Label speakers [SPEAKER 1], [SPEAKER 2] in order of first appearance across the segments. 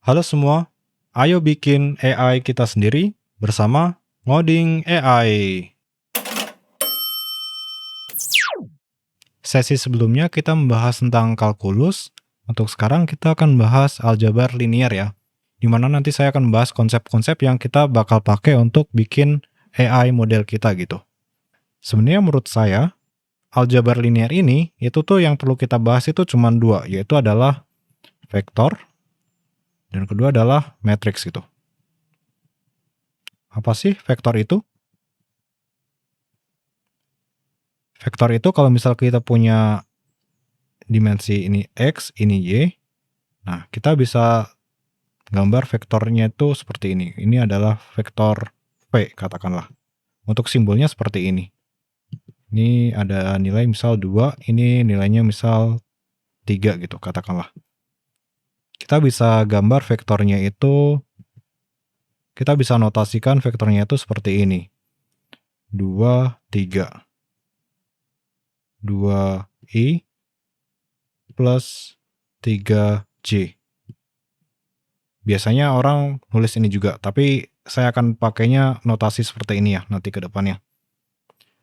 [SPEAKER 1] Halo semua, ayo bikin AI kita sendiri bersama Ngoding AI. Sesi sebelumnya kita membahas tentang kalkulus. Untuk sekarang kita akan bahas aljabar linear ya. Dimana nanti saya akan bahas konsep-konsep yang kita bakal pakai untuk bikin AI model kita gitu. Sebenarnya menurut saya, aljabar linear ini, itu tuh yang perlu kita bahas itu cuma dua, yaitu adalah vektor, dan kedua adalah matriks gitu. Apa sih vektor itu? Vektor itu kalau misal kita punya dimensi ini X, ini Y, nah kita bisa gambar vektornya itu seperti ini. Ini adalah vektor V katakanlah. Untuk simbolnya seperti ini. Ini ada nilai misal 2, ini nilainya misal 3 gitu katakanlah. Kita bisa gambar vektornya itu, kita bisa notasikan vektornya itu seperti ini. 2, 3. 2i plus 3j. Biasanya orang nulis ini juga, tapi saya akan pakainya notasi seperti ini ya nanti ke depannya.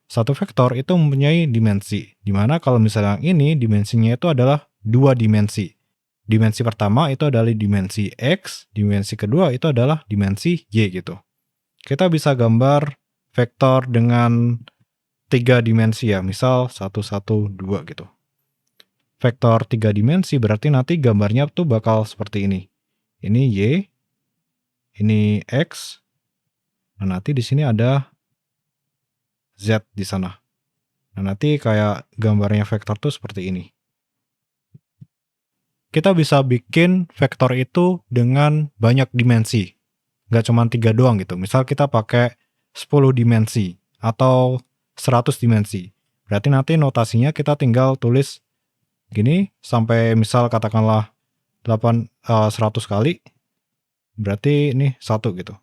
[SPEAKER 1] Satu vektor itu mempunyai dimensi, di mana kalau misalnya ini dimensinya itu adalah 2 dimensi. Dimensi pertama itu adalah dimensi X, dimensi kedua itu adalah dimensi Y gitu. Kita bisa gambar vektor dengan 3 dimensi ya, misal 1, 1, 2 gitu. Vektor 3 dimensi berarti nanti gambarnya tuh bakal seperti ini. Ini Y, ini X, nah nanti di sini ada Z di sana. Nah nanti kayak gambarnya vektor tuh seperti ini. Kita bisa bikin vektor itu dengan banyak dimensi. Nggak cuma 3 doang gitu. Misal kita pakai 10 dimensi atau 100 dimensi. Berarti nanti notasinya kita tinggal tulis gini sampai misal katakanlah 100 kali. Berarti ini 1 gitu.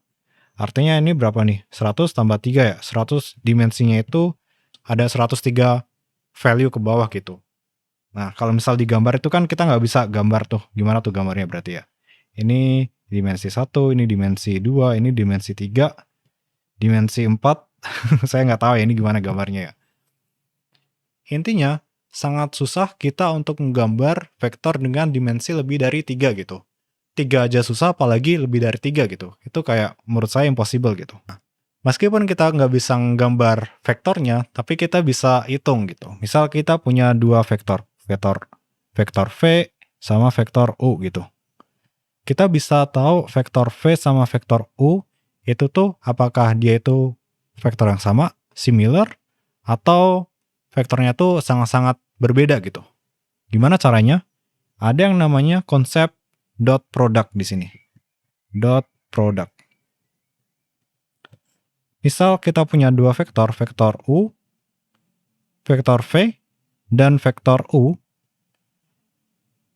[SPEAKER 1] Artinya ini berapa nih? 100 tambah 3 ya. 100 dimensinya itu ada 103 value ke bawah gitu. Nah, kalau misal digambar itu kan kita nggak bisa gambar tuh. Gimana tuh gambarnya berarti ya? Ini dimensi 1, ini dimensi 2, ini dimensi 3, dimensi 4. Saya nggak tahu ya ini gimana gambarnya ya. Intinya, sangat susah kita untuk menggambar vektor dengan dimensi lebih dari 3 gitu. 3 aja susah, apalagi lebih dari 3 gitu. Itu kayak menurut saya impossible gitu. Meskipun kita nggak bisa menggambar vektornya, tapi kita bisa hitung gitu. Misal kita punya dua vektor vektor V sama vektor U gitu. Kita bisa tahu vektor V sama vektor U itu tuh apakah dia itu vektor yang sama, similar, atau vektornya tuh sangat-sangat berbeda gitu. Gimana caranya? Ada yang namanya konsep dot product di sini. Dot product. Misal kita punya dua vektor, vektor U, vektor V, dan vektor U,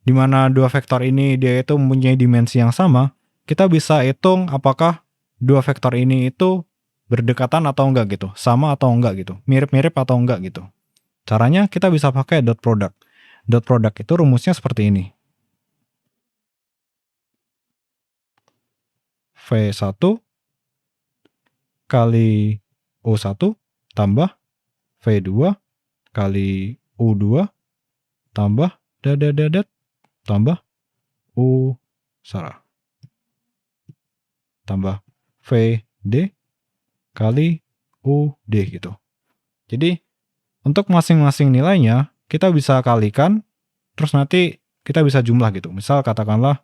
[SPEAKER 1] di mana dua vektor ini dia itu mempunyai dimensi yang sama, kita bisa hitung apakah dua vektor ini itu berdekatan atau enggak gitu, sama atau enggak gitu, mirip-mirip atau enggak gitu. Caranya kita bisa pakai dot product. Dot product itu rumusnya seperti ini. V1 kali U1 tambah V2 kali U2 tambah tambah U tambah VD kali UD gitu. Jadi untuk masing-masing nilainya kita bisa kalikan, terus nanti kita bisa jumlah gitu. Misal katakanlah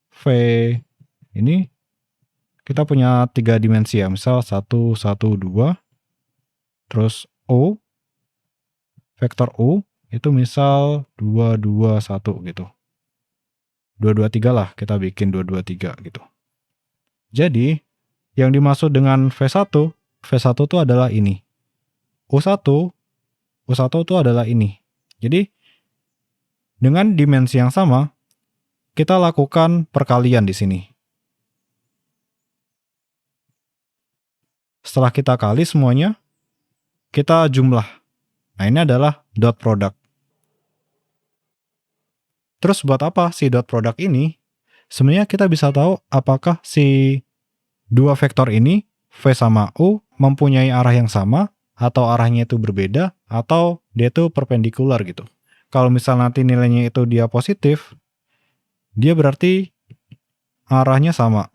[SPEAKER 1] V ini kita punya 3 dimensi ya, misal 1, 1, 2, terus U, vektor U itu misal 2, 2, 1 gitu. 2, 2, 3 lah, kita bikin 2, 2, 3 gitu. Jadi, yang dimaksud dengan V1 itu adalah ini. U1 itu adalah ini. Jadi, dengan dimensi yang sama, kita lakukan perkalian di sini. Setelah kita kali semuanya, kita jumlah. Nah, ini adalah dot product. Terus buat apa si dot product ini? Sebenarnya kita bisa tahu apakah si dua vektor ini, V sama U, mempunyai arah yang sama, atau arahnya itu berbeda, atau dia itu perpendikular gitu. Kalau misal nanti nilainya itu dia positif, dia berarti arahnya sama.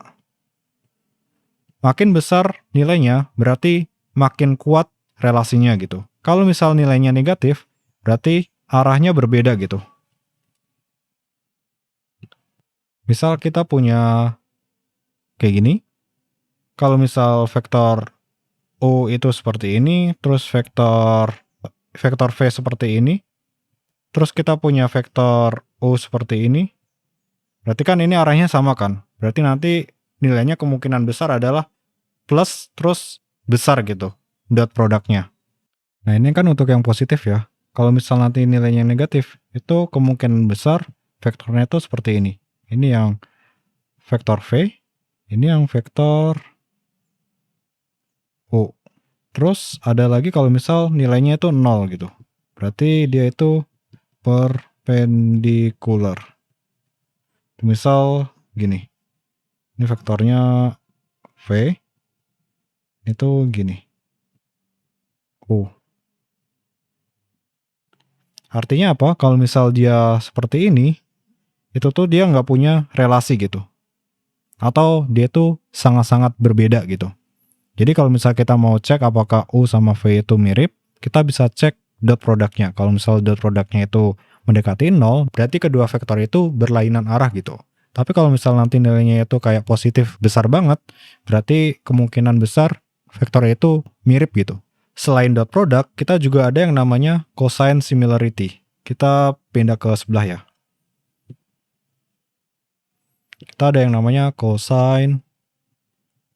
[SPEAKER 1] Makin besar nilainya, berarti makin kuat relasinya gitu. Kalau misal nilainya negatif, berarti arahnya berbeda gitu. Misal kita punya kayak gini. Kalau misal vektor U itu seperti ini, terus vektor V seperti ini, terus kita punya vektor U seperti ini, berarti kan ini arahnya sama kan? Berarti nanti nilainya kemungkinan besar adalah plus terus besar gitu, dot produknya. Nah ini kan untuk yang positif ya. Kalau misal nanti nilainya negatif, itu kemungkinan besar vektornya itu seperti ini. Ini yang vektor V, ini yang vektor U. Terus ada lagi kalau misal nilainya itu 0 gitu. Berarti dia itu perpendikular. Misal gini. Ini vektornya V. Itu gini. U. Artinya apa? Kalau misal dia seperti ini, itu tuh dia nggak punya relasi gitu. Atau dia tuh sangat-sangat berbeda gitu. Jadi kalau misal kita mau cek apakah U sama V itu mirip, kita bisa cek dot produknya. Kalau misal dot produknya itu mendekati 0, berarti kedua vektor itu berlainan arah gitu. Tapi kalau misal nanti nilainya itu kayak positif besar banget, berarti kemungkinan besar vektor itu mirip gitu. Selain dot product, kita juga ada yang namanya cosine similarity. Kita pindah ke sebelah ya. Kita ada yang namanya cosine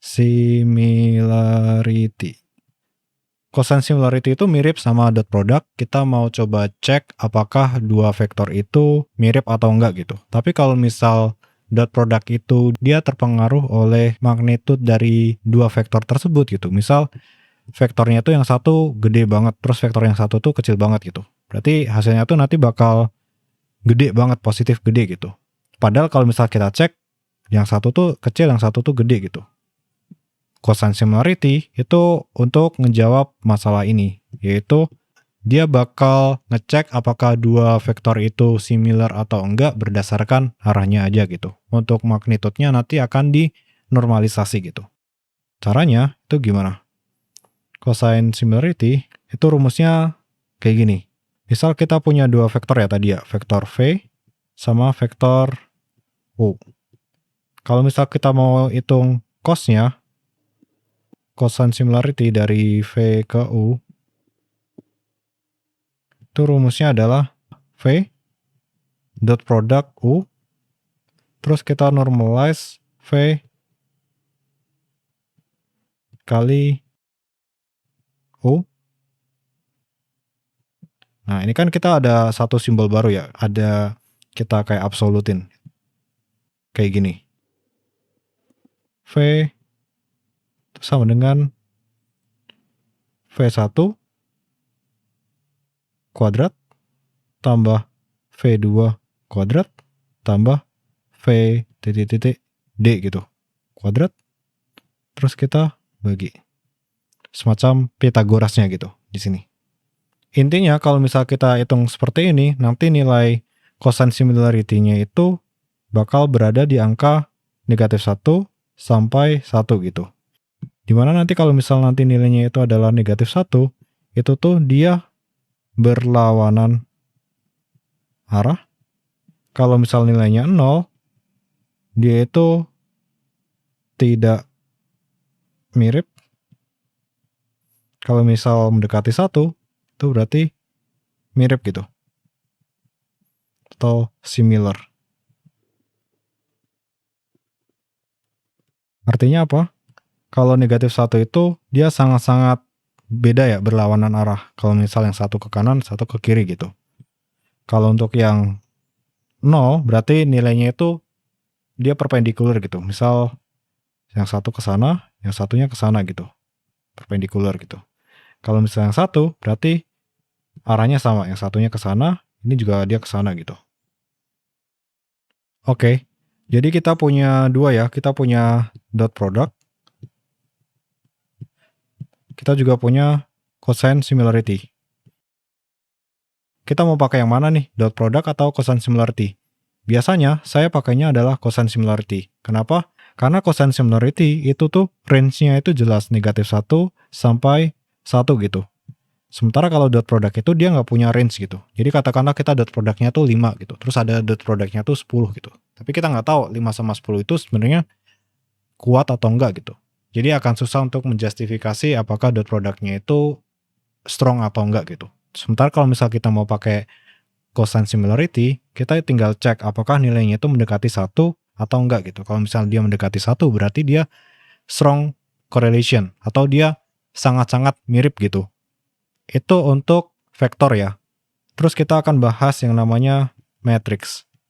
[SPEAKER 1] similarity. Cosine similarity itu mirip sama dot product. Kita mau coba cek apakah dua vektor itu mirip atau enggak gitu. Tapi kalau misal dot product itu dia terpengaruh oleh magnitude dari dua vektor tersebut gitu. Misal vektornya tuh yang satu gede banget, terus vektor yang satu tuh kecil banget gitu. Berarti hasilnya tuh nanti bakal gede banget, positif gede gitu. Padahal kalau misal kita cek, yang satu tuh kecil, yang satu tuh gede gitu. Cosine similarity itu untuk ngejawab masalah ini, yaitu dia bakal ngecek apakah dua vektor itu similar atau enggak berdasarkan arahnya aja gitu. Untuk magnitudenya nanti akan dinormalisasi gitu. Caranya itu gimana? Cosine similarity itu rumusnya kayak gini. Misal kita punya dua vektor ya tadi ya, vektor V sama vektor U. Kalau misal kita mau hitung cosnya, cosine similarity dari V ke U, itu rumusnya adalah V dot product U, terus kita normalize V kali U. Nah ini kan kita ada satu simbol baru ya, ada kita kayak absolutin. Kayak gini. V itu sama dengan V1 kuadrat tambah V2 kuadrat tambah V titik-titik D gitu. Kuadrat. Terus kita bagi. Semacam Pitagorasnya gitu di sini. Intinya kalau misal kita hitung seperti ini, nanti nilai cosine similarity-nya itu bakal berada di angka negatif 1 sampai 1 gitu. Dimana nanti kalau misal nanti nilainya itu adalah negatif 1, itu tuh dia berlawanan arah. Kalau misal nilainya 0, dia itu tidak mirip. Kalau misal mendekati 1, itu berarti mirip gitu. Atau similar. Artinya apa? Kalau negatif 1 itu dia sangat-sangat beda ya berlawanan arah. Kalau misal yang satu ke kanan, satu ke kiri gitu. Kalau untuk yang 0 berarti nilainya itu dia perpendikular gitu. Misal yang satu ke sana, yang satunya ke sana gitu. Perpendikular gitu. Kalau misalnya yang satu berarti arahnya sama, yang satunya ke sana, ini juga dia ke sana gitu. Oke. Jadi kita punya dua ya, kita punya dot product, kita juga punya cosine similarity. Kita mau pakai yang mana nih, dot product atau cosine similarity? Biasanya saya pakainya adalah cosine similarity. Kenapa? Karena cosine similarity itu tuh range-nya itu jelas negatif 1 sampai 1 gitu. Sementara kalau dot product itu dia nggak punya range gitu. Jadi katakanlah kita dot produknya tuh 5 gitu. Terus ada dot produknya tuh 10 gitu. Tapi kita nggak tahu 5 sama 10 itu sebenarnya kuat atau enggak gitu. Jadi akan susah untuk menjustifikasi apakah dot produknya itu strong atau enggak gitu. Sementara kalau misal kita mau pakai cosine similarity, kita tinggal cek apakah nilainya itu mendekati 1 atau enggak gitu. Kalau misalnya dia mendekati 1 berarti dia strong correlation atau dia sangat-sangat mirip gitu. Itu untuk vektor ya. Terus kita akan bahas yang namanya matrix.